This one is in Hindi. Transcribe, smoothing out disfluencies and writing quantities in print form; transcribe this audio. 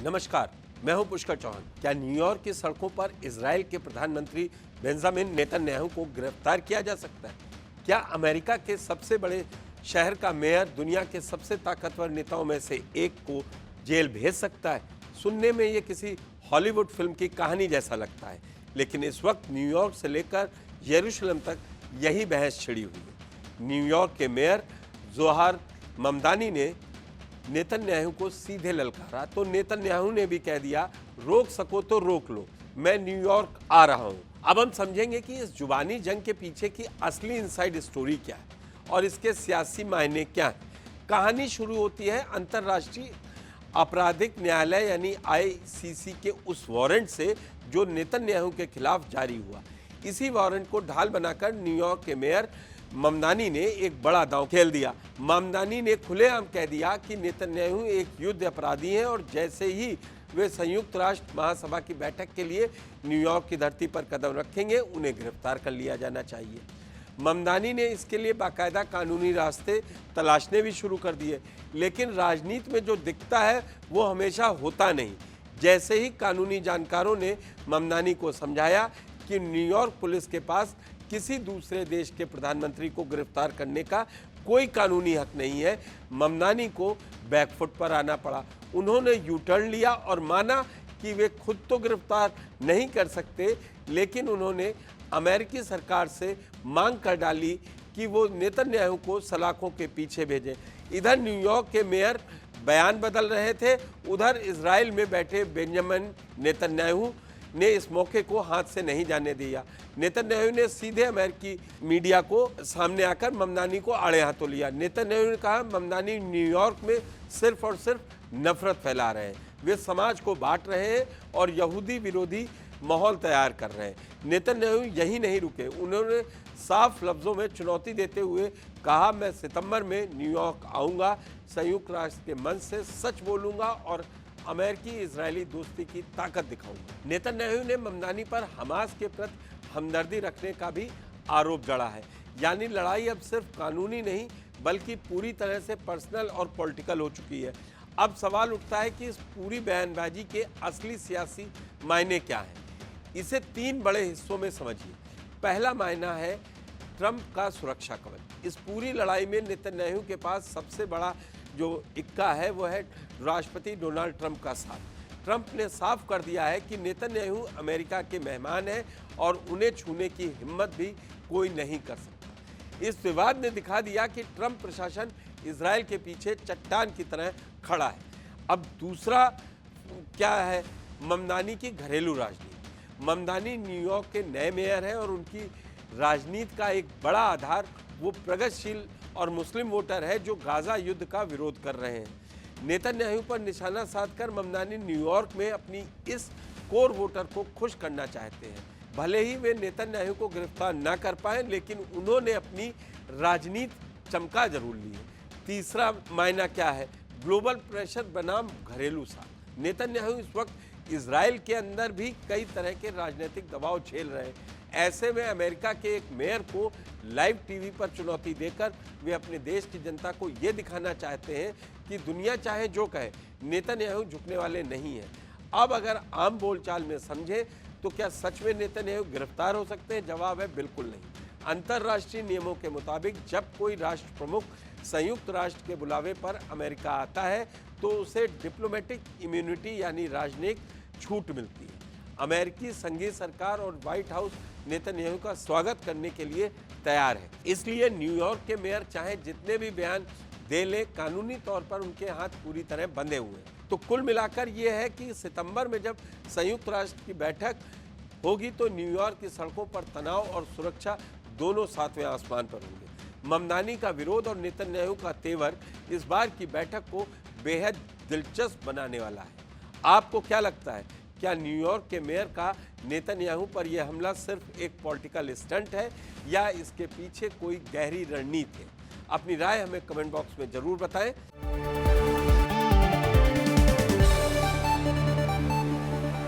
नमस्कार, मैं हूं पुष्कर चौहान। क्या न्यूयॉर्क की सड़कों पर इजराइल के प्रधानमंत्री बेंजामिन नेतन्याहू को गिरफ्तार किया जा सकता है? क्या अमेरिका के सबसे बड़े शहर का मेयर दुनिया के सबसे ताकतवर नेताओं में से एक को जेल भेज सकता है? सुनने में ये किसी हॉलीवुड फिल्म की कहानी जैसा लगता है, लेकिन इस वक्त न्यूयॉर्क से लेकर यरूशलेम तक यही बहस छिड़ी हुई है। न्यूयॉर्क के मेयर जोहार ममदानी ने नेतन्याहू को सीधे ललकारा तो नेतन्याहू ने भी कह दिया, रोक सको तो रोक लो, मैं न्यूयॉर्क आ रहा हूं। अब हम समझेंगे कि इस जुबानी जंग के पीछे की असली इनसाइड स्टोरी क्या है और इसके सियासी मायने क्या हैं। कहानी शुरू होती है अंतर्राष्ट्रीय आपराधिक न्यायालय यानी आईसीसी के उस वारंट से जो नेतन्याहू के खिलाफ जारी हुआ। इसी वारंट को ढाल बनाकर न्यूयॉर्क के मेयर ममदानी ने एक बड़ा दांव खेल दिया। ममदानी ने खुलेआम कह दिया कि नेतन्याहू एक युद्ध अपराधी हैं और जैसे ही वे संयुक्त राष्ट्र महासभा की बैठक के लिए न्यूयॉर्क की धरती पर कदम रखेंगे, उन्हें गिरफ्तार कर लिया जाना चाहिए। ममदानी ने इसके लिए बाकायदा कानूनी रास्ते तलाशने भी शुरू कर दिए, लेकिन राजनीति में जो दिखता है वो हमेशा होता नहीं। जैसे ही कानूनी जानकारों ने ममदानी को समझाया कि न्यूयॉर्क पुलिस के पास किसी दूसरे देश के प्रधानमंत्री को गिरफ्तार करने का कोई कानूनी हक नहीं है, ममदानी को बैकफुट पर आना पड़ा। उन्होंने यू टर्न लिया और माना कि वे खुद तो गिरफ्तार नहीं कर सकते, लेकिन उन्होंने अमेरिकी सरकार से मांग कर डाली कि वो नेतन्याहू को सलाखों के पीछे भेजें। इधर न्यूयॉर्क के मेयर बयान बदल रहे थे, उधर इजराइल में बैठे बेंजामिन नेतन्याहू ने इस मौके को हाथ से नहीं जाने दिया। नेतन्याहू ने सीधे अमेरिकी मीडिया को सामने आकर ममदानी को आड़े हाथों लिया। नेतन्याहू ने कहा, ममदानी न्यूयॉर्क में सिर्फ और सिर्फ नफरत फैला रहे हैं, वे समाज को बांट रहे हैं और यहूदी विरोधी माहौल तैयार कर रहे हैं। नेतन्याहू यही नहीं रुके, उन्होंने साफ लफ्जों में चुनौती देते हुए कहा, मैं सितंबर में न्यूयॉर्क आऊँगा, संयुक्त राष्ट्र के मंच से सच बोलूँगा और अमेरिकी इजरायली दोस्ती की ताकत दिखाऊंगा। नेतन्याहू ने ममदानी पर हमास के प्रति हमदर्दी रखने का भी आरोप जड़ा है, यानी लड़ाई अब सिर्फ कानूनी नहीं बल्कि पूरी तरह से पर्सनल और पॉलिटिकल हो चुकी है। अब सवाल उठता है कि इस पूरी बयानबाजी के असली सियासी मायने क्या हैं। इसे तीन बड़े हिस्सों में समझिए। पहला मायना है ट्रंप का सुरक्षा कवच। इस पूरी लड़ाई में नेतन्याहू के पास सबसे बड़ा जो इक्का है वो है राष्ट्रपति डोनाल्ड ट्रंप का साथ। ट्रंप ने साफ कर दिया है कि नेतन्याहू अमेरिका के मेहमान हैं और उन्हें छूने की हिम्मत भी कोई नहीं कर सकता। इस विवाद ने दिखा दिया कि ट्रंप प्रशासन इजराइल के पीछे चट्टान की तरह खड़ा है। अब दूसरा क्या है, ममदानी की घरेलू राजनीति। ममदानी न्यूयॉर्क के नए मेयर हैं और उनकी राजनीति का एक बड़ा आधार वो प्रगतिशील और मुस्लिम वोटर है जो गाजा युद्ध का विरोध कर रहे हैं। नेतन्याहू पर निशाना साधकर ममदानी न्यूयॉर्क में अपनी इस कोर वोटर को खुश करना चाहते हैं। भले ही वे नेतन्याहू को गिरफ्तार ना कर पाए, लेकिन उन्होंने अपनी राजनीति चमका जरूर ली है। तीसरा मायना क्या है, ग्लोबल प्रेशर बनाम घरेलू साथ। नेतन्याहू इस वक्त इजराइल के अंदर भी कई तरह के राजनीतिक दबाव झेल रहे हैं। ऐसे में अमेरिका के एक मेयर को लाइव टीवी पर चुनौती देकर वे अपने देश की जनता को ये दिखाना चाहते हैं कि दुनिया चाहे जो कहे, नेतन्याहू झुकने वाले नहीं हैं। अब अगर आम बोलचाल में समझें तो क्या सच में नेतन्याहू गिरफ्तार हो सकते हैं? जवाब है बिल्कुल नहीं। अंतर्राष्ट्रीय नियमों के मुताबिक जब कोई राष्ट्र प्रमुख संयुक्त राष्ट्र के बुलावे पर अमेरिका आता है तो उसे डिप्लोमेटिक इम्यूनिटी यानी राजनयिक छूट मिलती है। अमेरिकी संघीय सरकार और व्हाइट हाउस नेतन्याहू का स्वागत करने के लिए तैयार है। इसलिए न्यूयॉर्क के मेयर चाहे जितने भी बयान दे लें, कानूनी तौर पर उनके हाथ पूरी तरह बंधे हुए हैं। तो कुल मिलाकर ये है कि सितंबर में जब संयुक्त राष्ट्र की बैठक होगी तो न्यूयॉर्क की सड़कों पर तनाव और सुरक्षा दोनों सातवें आसमान पर होंगे। ममदानी का विरोध और नेतन्याहू का तेवर इस बार की बैठक को बेहद दिलचस्प बनाने वाला है। आपको क्या लगता है, क्या न्यूयॉर्क के मेयर का नेतन्याहू पर यह हमला सिर्फ एक पॉलिटिकल स्टंट है या इसके पीछे कोई गहरी रणनीति है? अपनी राय हमें कमेंट बॉक्स में जरूर बताएं।